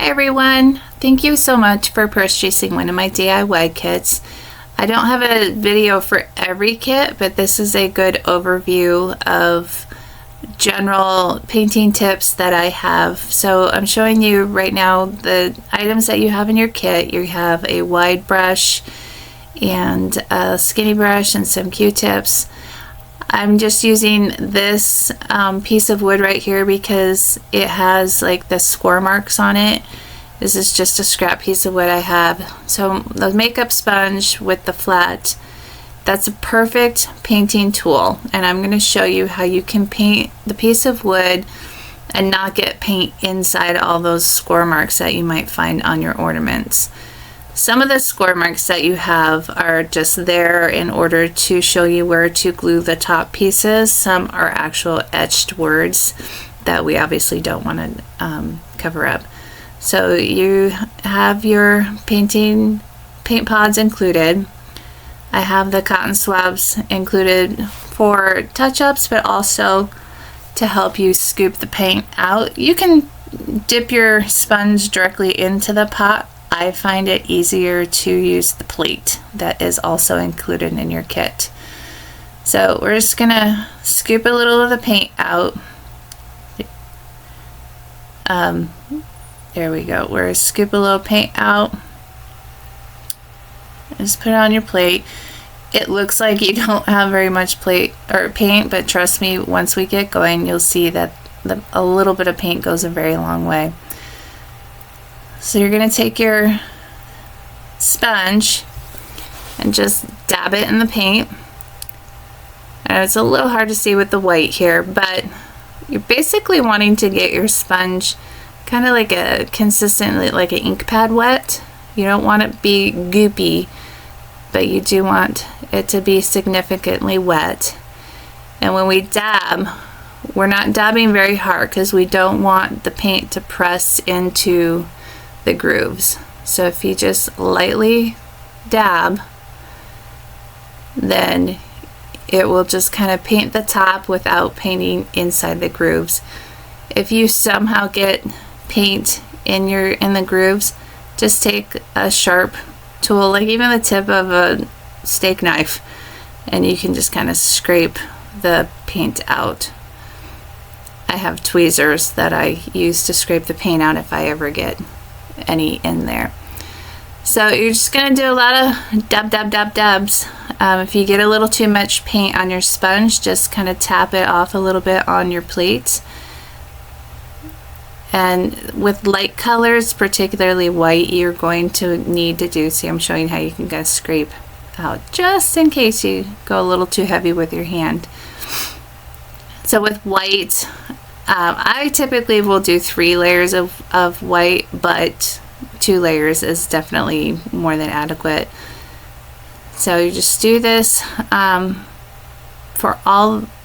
Hi everyone, thank you so much for purchasing one of my DIY kits. I don't have a video for every kit, but this is a good overview of general painting tips that I have. So I'm showing you right now the items that you have in your kit. You have a wide brush and a skinny brush and some Q-tips. I'm just using this piece of wood right here because it has like the score marks on it. This is just a scrap piece of wood I have. So the makeup sponge with the flat, that's a perfect painting tool, and I'm going to show you how you can paint the piece of wood and not get paint inside all those score marks that you might find on your ornaments. Some of the score marks that you have are just there in order to show you where to glue the top pieces. Some are actual etched words that we obviously don't want to cover up. So you have your paint pods included. I have the cotton swabs included for touch-ups, but also to help you scoop the paint out. You can dip your sponge directly into the pot. I find it easier to use the plate that is also included in your kit. So we're just gonna scoop a little of the paint out. There we go. We're gonna scoop a little paint out. Just put it on your plate. It looks like you don't have very much paint, but trust me, once we get going, you'll see that a little bit of paint goes a very long way. So you're going to take your sponge and just dab it in the paint. And it's a little hard to see with the white here, but you're basically wanting to get your sponge kind of like a consistently like an ink pad wet. You don't want it to be goopy, but you do want it to be significantly wet. And when we dab, we're not dabbing very hard because we don't want the paint to press into the grooves. So if you just lightly dab, then it will just kind of paint the top without painting inside the grooves. If you somehow get paint in the grooves, just take a sharp tool, like even the tip of a steak knife, and you can just kind of scrape the paint out. I have tweezers that I use to scrape the paint out if I ever get any in there. So you're just going to do a lot of dabs. If you get a little too much paint on your sponge, just kind of tap it off a little bit on your plate. And with light colors, particularly white, you're going to need to do, see I'm showing how you can kind of scrape out just in case you go a little too heavy with your hand. So with white, I typically will do 3 layers of white, but 2 layers is definitely more than adequate. So you just do this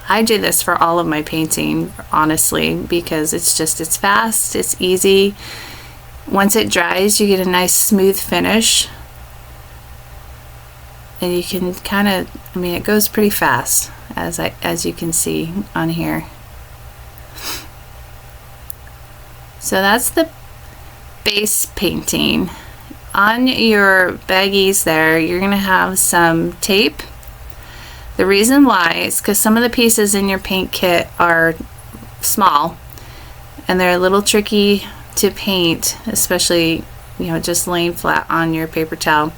I do this for all of my painting, honestly, because it's fast, it's easy. Once it dries, you get a nice smooth finish. And you can kind of, it goes pretty fast, as you can see on here. So that's the base painting. On your baggies there, you're going to have some tape. The reason why is because some of the pieces in your paint kit are small and they're a little tricky to paint, especially just laying flat on your paper towel.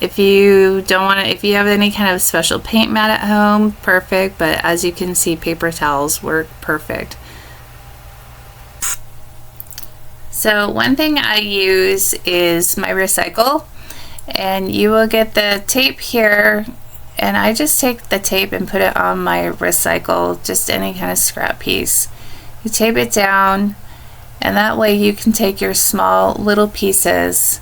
If you have any kind of special paint mat at home, perfect, but as you can see, paper towels work perfect. So one thing I use is my recycle, and you will get the tape here, and I just take the tape and put it on my recycle, just any kind of scrap piece. You tape it down, and that way you can take your small little pieces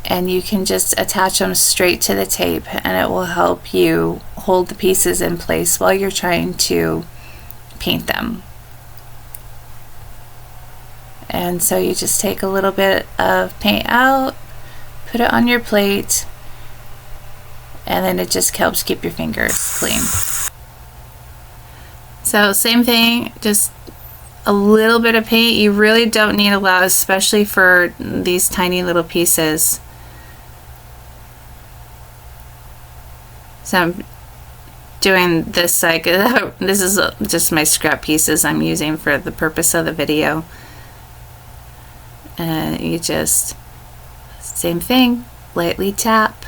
and you can just attach them straight to the tape, and it will help you hold the pieces in place while you're trying to paint them. And so you just take a little bit of paint out, put it on your plate, and then it just helps keep your fingers clean. So same thing, just a little bit of paint. You really don't need a lot, especially for these tiny little pieces. So I'm doing this like, this is just my scrap pieces I'm using for the purpose of the video. And you just, same thing, lightly tap.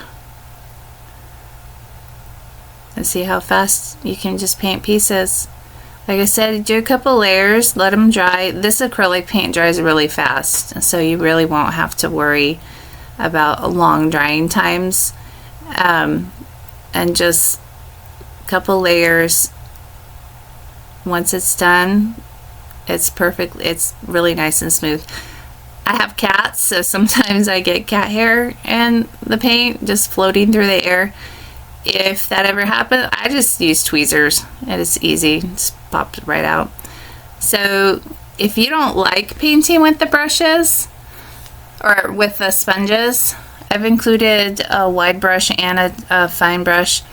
And see how fast you can just paint pieces. Like I said, do a couple layers, let them dry. This acrylic paint dries really fast, so you really won't have to worry about long drying times. And just a couple layers. Once it's done, it's perfect. It's really nice and smooth. I have cats, so sometimes I get cat hair and the paint just floating through the air. If that ever happens, I just use tweezers and it's easy, just pops right out. So if you don't like painting with the brushes or with the sponges, I've included a wide brush and a fine brush,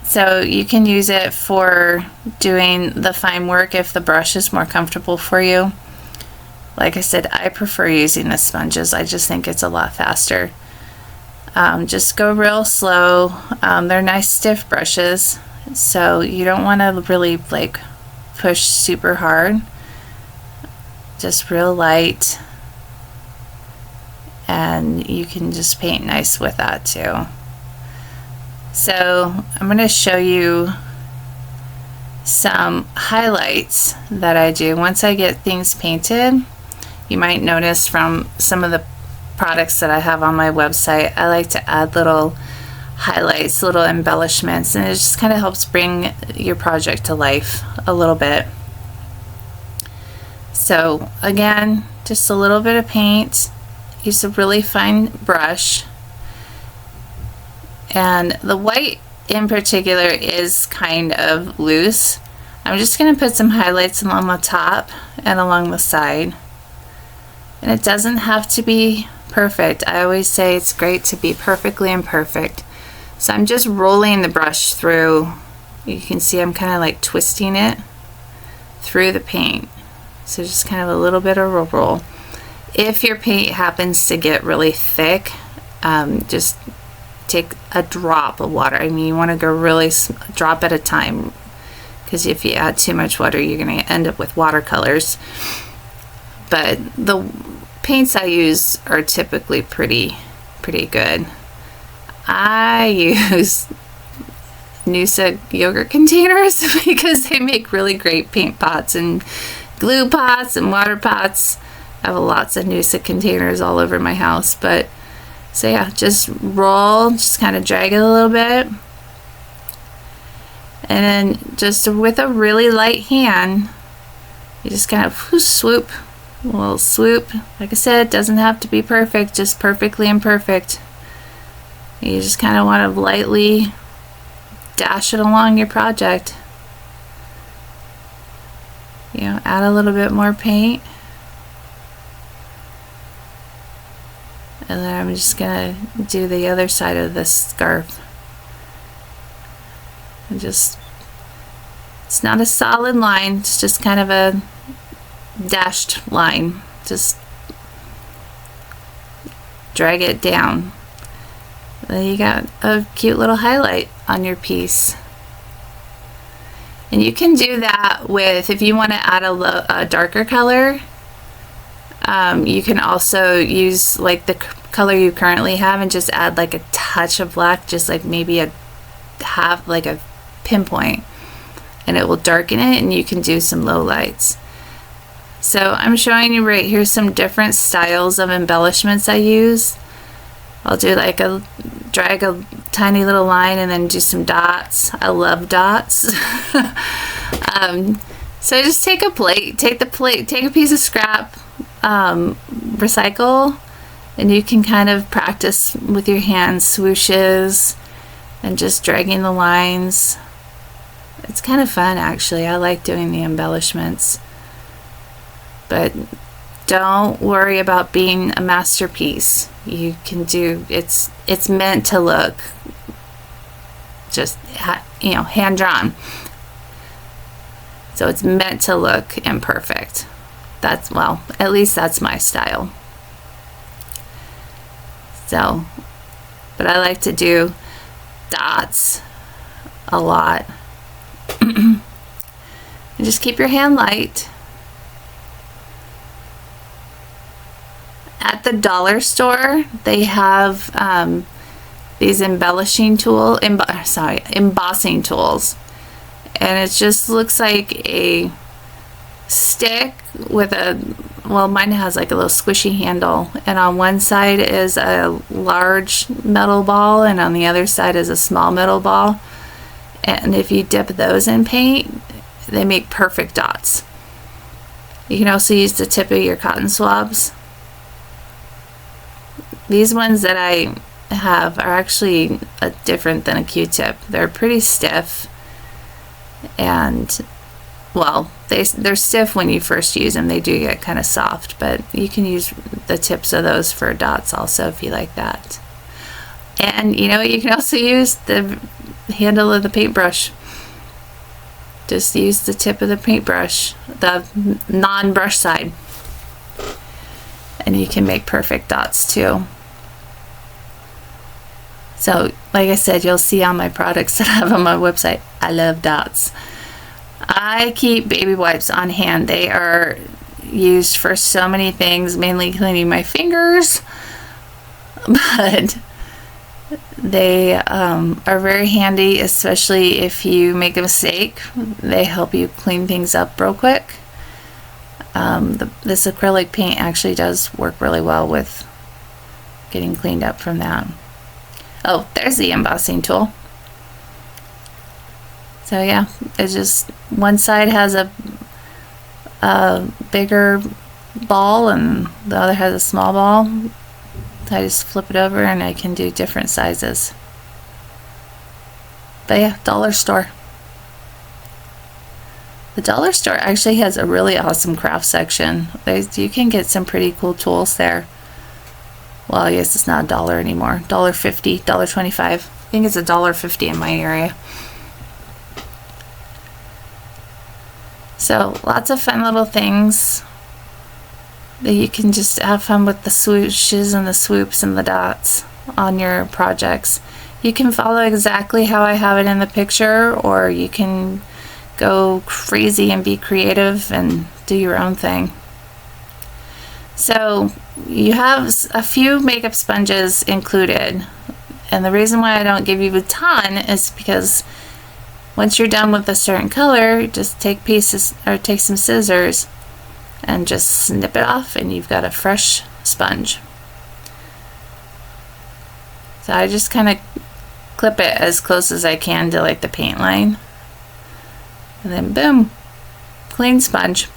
so you can use it for doing the fine work if the brush is more comfortable for you. Like I said, I prefer using the sponges. I just think it's a lot faster. Just go real slow. They're nice stiff brushes, so you don't want to really like push super hard. Just real light, and you can just paint nice with that too. So I'm going to show you some highlights that I do once I get things painted. You might notice from some of the products that I have on my website, I like to add little highlights, little embellishments, and it just kind of helps bring your project to life a little bit. So again, just a little bit of paint. Use a really fine brush, and the white in particular is kind of loose. I'm just going to put some highlights along the top and along the side. And it doesn't have to be perfect. I always say it's great to be perfectly imperfect. So I'm just rolling the brush through. You can see I'm kind of like twisting it through the paint. So just kind of a little bit of a roll. If your paint happens to get really thick, just take a drop of water. I mean, you want to go really drop at a time, because if you add too much water, you're going to end up with watercolors. But the paints I use are typically pretty good. I use Noosa yogurt containers because they make really great paint pots and glue pots and water pots. I have lots of Noosa containers all over my house. But so yeah, just roll, just kind of drag it a little bit, and then just with a really light hand, you just kind of swoop. A little swoop. Like I said, it doesn't have to be perfect, just perfectly imperfect. You just kind of want to lightly dash it along your project. You know, add a little bit more paint. And then I'm just going to do the other side of this scarf. And just, it's not a solid line, it's just kind of a dashed line. Just drag it down. Then you got a cute little highlight on your piece. And you can do that with, if you want to add a darker color, you can also use like the color you currently have and just add like a touch of black, just like maybe a half, like a pinpoint, and it will darken it, and you can do some low lights. So I'm showing you right here some different styles of embellishments I use. I'll do like drag a tiny little line and then do some dots. I love dots. So just take a plate, take a piece of scrap, recycle, and you can kind of practice with your hands, swooshes and just dragging the lines. It's kind of fun actually. I like doing the embellishments. But don't worry about being a masterpiece. You can do, it's meant to look just, you know, hand drawn. So it's meant to look imperfect. That's, well, at least that's my style. So, but I like to do dots a lot. And just keep your hand light. At the dollar store, they have these embossing tools, and it just looks like a stick with a, well, mine has like a little squishy handle, and on one side is a large metal ball and on the other side is a small metal ball, and if you dip those in paint, they make perfect dots. You can also use the tip of your cotton swabs. These ones that I have are actually different than a Q-tip. They're pretty stiff, and well, they're stiff when you first use them. They do get kind of soft, but you can use the tips of those for dots also if you like that. And you know, you can also use the handle of the paintbrush. Just use the tip of the paintbrush, the non-brush side, and you can make perfect dots too. So, like I said, you'll see on my products that I have on my website, I love dots. I keep baby wipes on hand. They are used for so many things, mainly cleaning my fingers, but they are very handy, especially if you make a mistake. They help you clean things up real quick. This acrylic paint actually does work really well with getting cleaned up from that. Oh, there's the embossing tool. So yeah, it's just one side has a bigger ball and the other has a small ball. I just flip it over and I can do different sizes. But yeah, dollar store. The dollar store actually has a really awesome craft section. You can get some pretty cool tools there. Well, I guess it's not $1 anymore. $1.50, $1.25. I think it's $1.50 in my area. So lots of fun little things that you can just have fun with, the swooshes and the swoops and the dots on your projects. You can follow exactly how I have it in the picture, or you can go crazy and be creative and do your own thing. So you have a few makeup sponges included, and the reason why I don't give you a ton is because once you're done with a certain color, just take pieces or take some scissors and just snip it off and you've got a fresh sponge. So I just kind of clip it as close as I can to like the paint line, and then boom, clean sponge.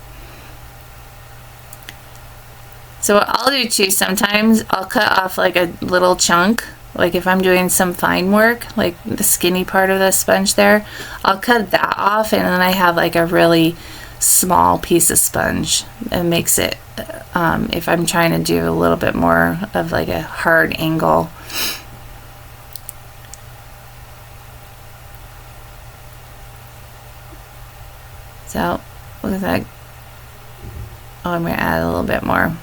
So what I'll do too, sometimes I'll cut off like a little chunk, like if I'm doing some fine work, like the skinny part of the sponge there, I'll cut that off, and then I have like a really small piece of sponge. It makes it, if I'm trying to do a little bit more of like a hard angle. So look at that. Oh, I'm going to add a little bit more.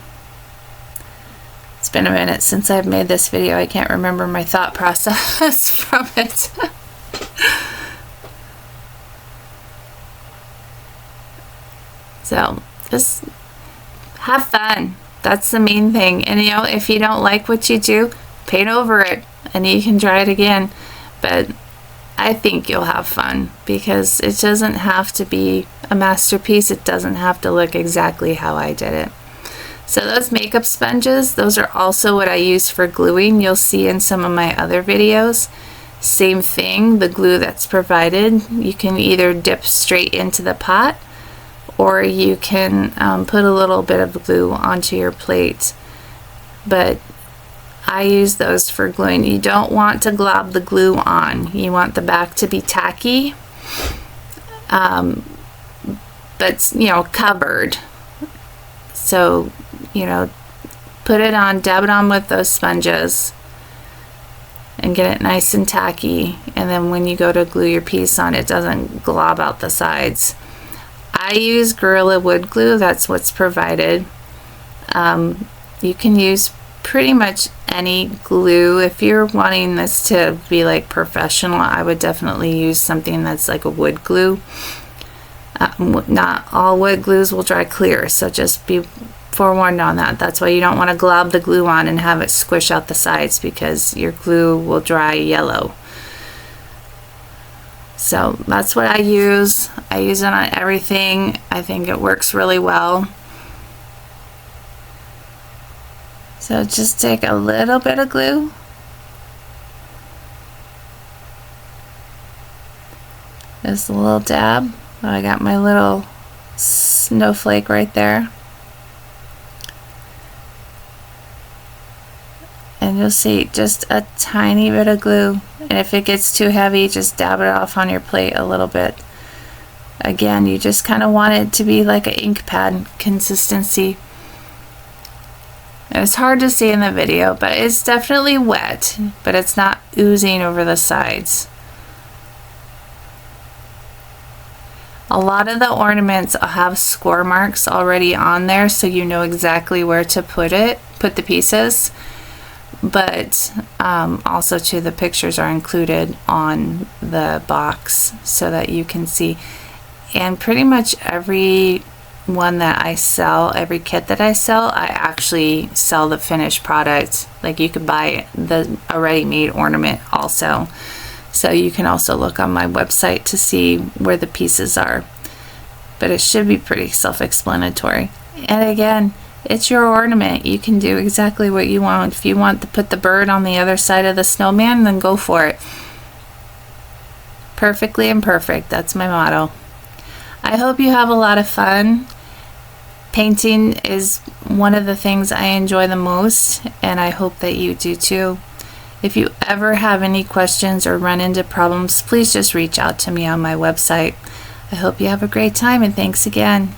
It's been a minute since I've made this video. I can't remember my thought process from it. So just have fun. That's the main thing. And you know, if you don't like what you do, paint over it and you can try it again. But I think you'll have fun because it doesn't have to be a masterpiece. It doesn't have to look exactly how I did it. So those makeup sponges, those are also what I use for gluing. You'll see in some of my other videos. Same thing, the glue that's provided. You can either dip straight into the pot, or you can put a little bit of glue onto your plate. But I use those for gluing. You don't want to glob the glue on. You want the back to be tacky, but you know, covered. So, you know, put it on, dab it on with those sponges and get it nice and tacky, and then when you go to glue your piece on, it doesn't glob out the sides. I use Gorilla Wood Glue. That's what's provided. You can use pretty much any glue. If you're wanting this to be like professional, I would definitely use something that's like a wood glue. Not all wood glues will dry clear, so just be forewarned on that. That's why you don't want to glob the glue on and have it squish out the sides, because your glue will dry yellow. So that's what I use. I use it on everything. I think it works really well. So just take a little bit of glue. Just a little dab. I got my little snowflake right there. And you'll see just a tiny bit of glue. And if it gets too heavy, just dab it off on your plate a little bit. Again, you just kind of want it to be like an ink pad consistency. And it's hard to see in the video, but it's definitely wet, but it's not oozing over the sides. A lot of the ornaments have score marks already on there, so you know exactly where to put the pieces. But also too, the pictures are included on the box so that you can see. And pretty much every one that I sell, every kit that I sell, I actually sell the finished product. Like, you could buy the already made ornament also. So you can also look on my website to see where the pieces are. But it should be pretty self-explanatory. And again, it's your ornament. You can do exactly what you want. If you want to put the bird on the other side of the snowman, then go for it. Perfectly imperfect. That's my motto. I hope you have a lot of fun. Painting is one of the things I enjoy the most, and I hope that you do too. If you ever have any questions or run into problems, please just reach out to me on my website. I hope you have a great time, and thanks again.